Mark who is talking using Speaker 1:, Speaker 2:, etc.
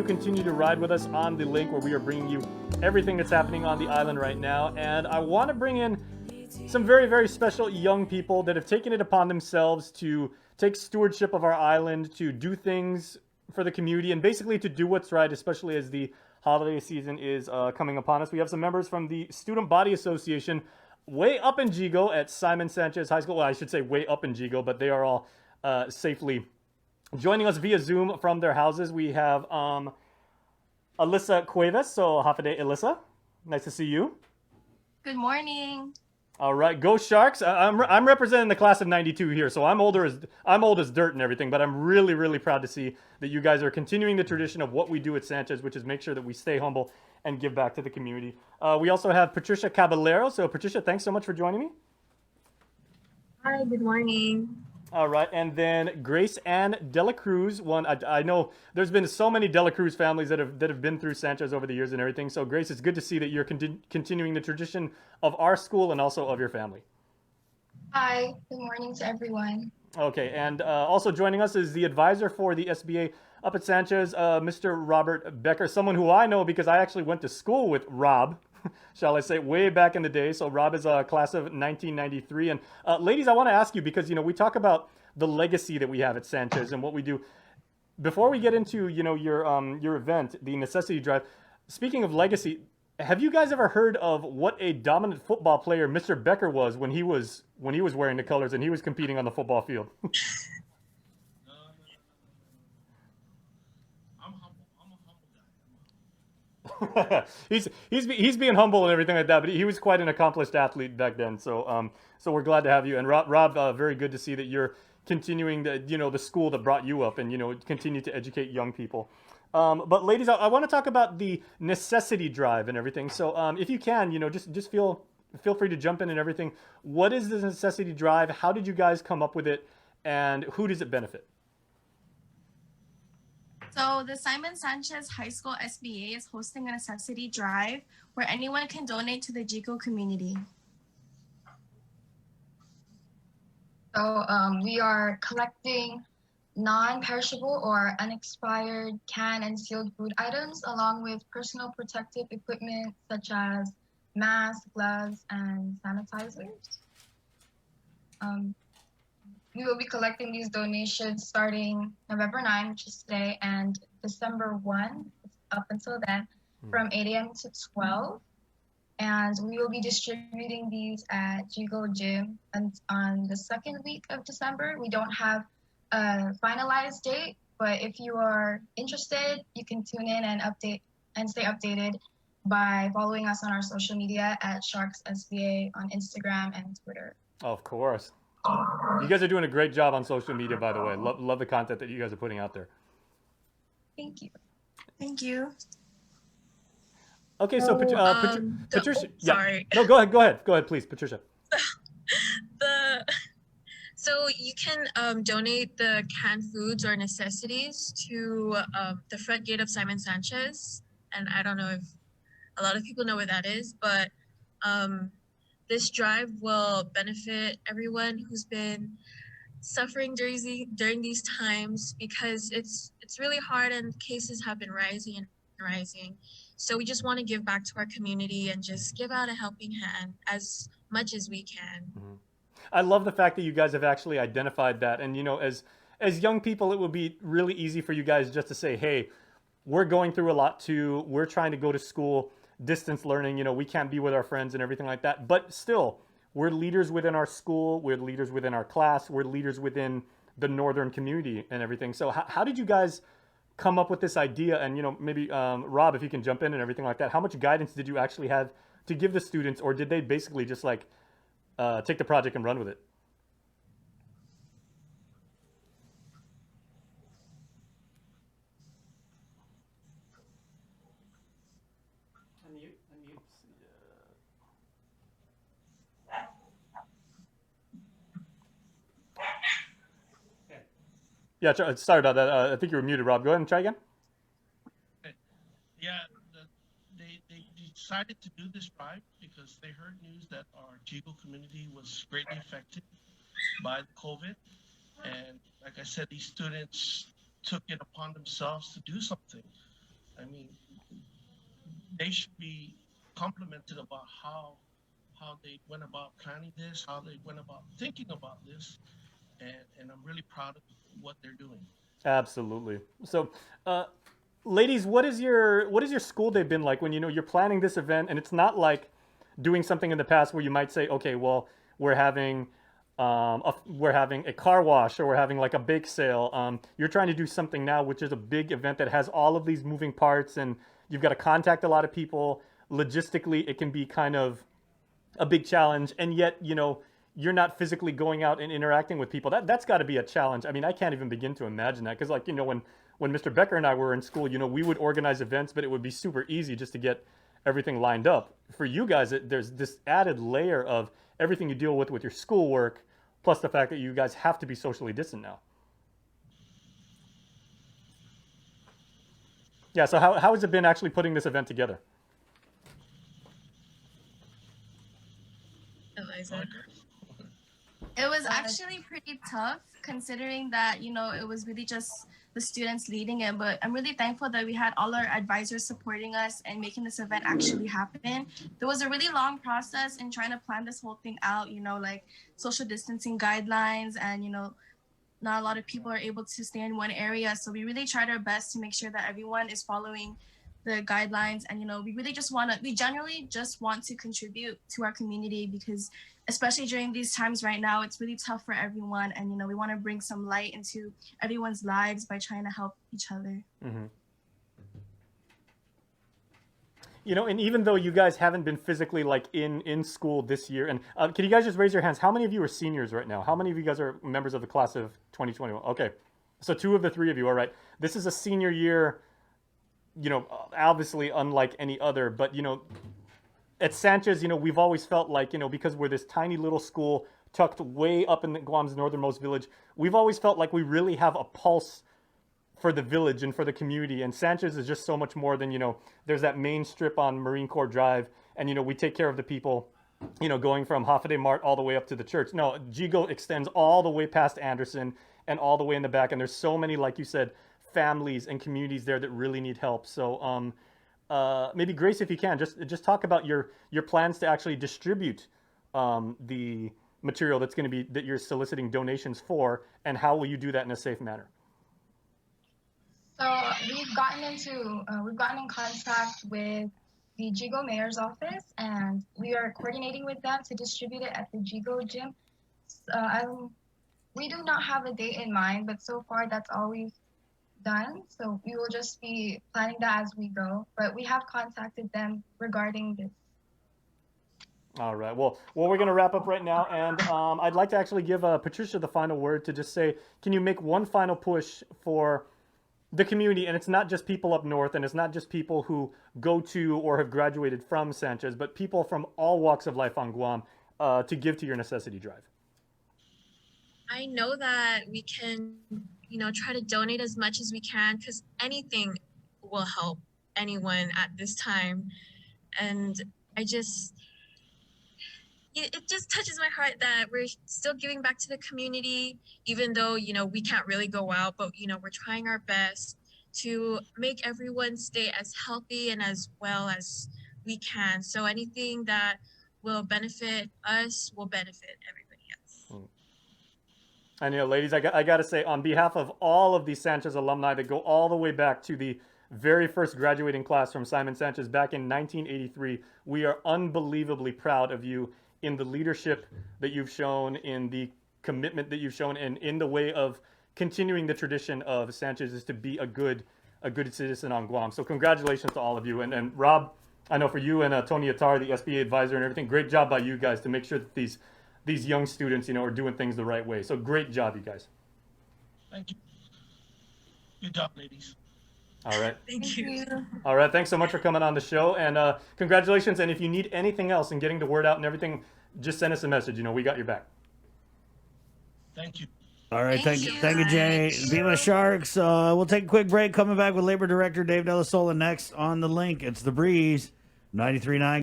Speaker 1: do continue to ride with us on the link where we are bringing you everything that's happening on the island right now. And I want to bring in some very, very special young people that have taken it upon themselves to take stewardship of our island, to do things for the community, and basically to do what's right, especially as the holiday season is coming upon us. We have some members from the Student Body Association way up in Yigo at Simon Sanchez High School. Well, I should say way up in Yigo, but they are all safely joining us via Zoom from their houses. We have Alyssa Cuevas. So, Hafide Alyssa, nice to see you.
Speaker 2: Good morning.
Speaker 1: All right, go Sharks! I'm representing the class of '92 here, so I'm old as dirt and everything. But I'm really, really proud to see that you guys are continuing the tradition of what we do at Sanchez, which is make sure that we stay humble and give back to the community. We also have Patricia Caballero. So, Patricia, thanks so much for joining me.
Speaker 2: Hi, good morning.
Speaker 1: All right, and then Grace Ann Dela Cruz. I know there's been so many Dela Cruz families that have been through Sanchez over the years and everything. So, Grace, it's good to see that you're continuing the tradition of our school and also of your family.
Speaker 2: Hi, good morning to everyone.
Speaker 1: Okay, and also joining us is the advisor for the SBA up at Sanchez, Mr. Robert Becker, someone who I know because I actually went to school with Rob, shall I say, way back in the day. So Rob is a class of 1993. And ladies, I want to ask you, because, we talk about the legacy that we have at Sanchez and what we do. Before we get into, your event, the Necessity Drive, speaking of legacy, have you guys ever heard of what a dominant football player Mr. Becker was when he was wearing the colors and he was competing on the football field? He's being humble and everything like that, but he was quite an accomplished athlete back then. So we're glad to have you. And Rob, very good to see that you're continuing the school that brought you up and continue to educate young people. But ladies, I want to talk about the Necessity Drive and everything. So if you can, just feel free to jump in and everything. What is the Necessity Drive? How did you guys come up with it, and who does it benefit?
Speaker 2: So the Simon Sanchez High School SBA is hosting a Necessity Drive where anyone can donate to the Yigo community.
Speaker 3: So we are collecting non-perishable or unexpired canned and sealed food items, along with personal protective equipment such as masks, gloves, and sanitizers. We will be collecting these donations starting November 9, which is today, and December 1, up until then, from 8 a.m. to 12. And we will be distributing these at Yigo Gym on the second week of December. We don't have a finalized date, but if you are interested, you can tune in and stay updated by following us on our social media at Sharks SBA on Instagram and Twitter.
Speaker 1: Of course. You guys are doing a great job on social media, by the way. Love the content that you guys are putting out there.
Speaker 3: Thank you.
Speaker 2: Thank you.
Speaker 1: Okay, so Patricia.
Speaker 4: Sorry.
Speaker 1: No, go ahead, please, Patricia.
Speaker 4: So you can donate the canned foods or necessities to the front gate of Simon Sanchez, and I don't know if a lot of people know where that is, but this drive will benefit everyone who's been suffering during these times, because it's really hard and cases have been rising and rising. So we just want to give back to our community and just give out a helping hand as much as we can.
Speaker 1: Mm-hmm. I love the fact that you guys have actually identified that. And, as young people, it would be really easy for you guys just to say, hey, we're going through a lot too. We're trying to go to school, distance learning, we can't be with our friends and everything like that. But still, we're leaders within our school. We're leaders within our class. We're leaders within the northern community and everything. So how did you guys come up with this idea? And, maybe Rob, if you can jump in and everything like that, how much guidance did you actually have to give the students, or did they basically just take the project and run with it? Yeah, sorry about that. I think you were muted, Rob. Go ahead and try again.
Speaker 5: Yeah, they decided to do this drive because they heard news that our Yigo community was greatly affected by COVID. And like I said, these students took it upon themselves to do something. I mean, they should be complimented about how they went about planning this, how they went about thinking about this, and I'm really proud of what they're doing.
Speaker 1: Absolutely. So, ladies, what is your school day been like when you're planning this event, and it's not like doing something in the past where you might say, okay, well, we're having a car wash, or we're having like a bake sale. You're trying to do something now, which is a big event that has all of these moving parts, and you've got to contact a lot of people. Logistically, it can be kind of a big challenge, and yet you're not physically going out and interacting with people. That's got to be a challenge. I mean, I can't even begin to imagine that, because when Mr. Becker and I were in school, we would organize events, but it would be super easy just to get everything lined up. For you guys, there's this added layer of everything you deal with your schoolwork, plus the fact that you guys have to be socially distant now. Yeah, so how has it been actually putting this event together?
Speaker 4: Eliza.
Speaker 2: It was actually pretty tough, considering that, it was really just the students leading it. But I'm really thankful that we had all our advisors supporting us and making this event actually happen. There was a really long process in trying to plan this whole thing out, like social distancing guidelines, and, not a lot of people are able to stay in one area. So we really tried our best to make sure that everyone is following the guidelines. And, we generally just want to contribute to our community, because especially during these times right now, it's really tough for everyone. And, we want to bring some light into everyone's lives by trying to help each other.
Speaker 1: Mm-hmm. And even though you guys haven't been physically like in school this year, and can you guys just raise your hands? How many of you are seniors right now? How many of you guys are members of the class of 2021? Okay, so 2 of the 3 of you. All right, this is a senior year, obviously unlike any other, but at Sanchez, we've always felt like, because we're this tiny little school tucked way up in Guam's northernmost village, we've always felt like we really have a pulse for the village and for the community. And Sanchez is just so much more than, there's that main strip on Marine Corps Drive, and, we take care of the people, going from Hafaday Mart all the way up to the church. No, Yigo extends all the way past Anderson and all the way in the back. And there's so many, like you said, families and communities there that really need help. So maybe Grace, if you can, just talk about your plans to actually distribute the material that you're soliciting donations for, and how will you do that in a safe manner?
Speaker 3: So we've gotten in contact with the Yigo Mayor's office, and we are coordinating with them to distribute it at the Yigo gym. We do not have a date in mind, but so far that's all we've done. So we will just be planning that as we go, but we have contacted them regarding this.
Speaker 1: All right. Well, we're going to wrap up right now, and I'd like to actually give Patricia the final word to just say, can you make one final push for the community? And it's not just people up north, and it's not just people who go to or have graduated from Sanchez, but people from all walks of life on Guam to give to your necessity drive.
Speaker 4: I know that we can, try to donate as much as we can, because anything will help anyone at this time. And it just touches my heart that we're still giving back to the community, even though, we can't really go out, but, we're trying our best to make everyone stay as healthy and as well as we can. So anything that will benefit us will benefit everybody else.
Speaker 1: And, ladies, I got to say, on behalf of all of these Sanchez alumni that go all the way back to the very first graduating class from Simon Sanchez back in 1983, we are unbelievably proud of you in the leadership that you've shown, in the commitment that you've shown, and in the way of continuing the tradition of Sanchez is to be a good citizen on Guam. So congratulations to all of you. And Rob, I know for you and Tony Attar, the SBA advisor and everything, great job by you guys to make sure that these young students, are doing things the right way. So great job, you guys.
Speaker 5: Thank you. Good job, ladies.
Speaker 1: All right.
Speaker 4: Thank you.
Speaker 1: All right. Thanks so much for coming on the show, and congratulations. And if you need anything else and getting the word out and everything, just send us a message. We got your back.
Speaker 5: Thank you.
Speaker 6: All right. Thank you, Jay. Viva Sharks. We'll take a quick break. Coming back with Labor Director Dave Delasola next on The Link. It's The Breeze, 93.9.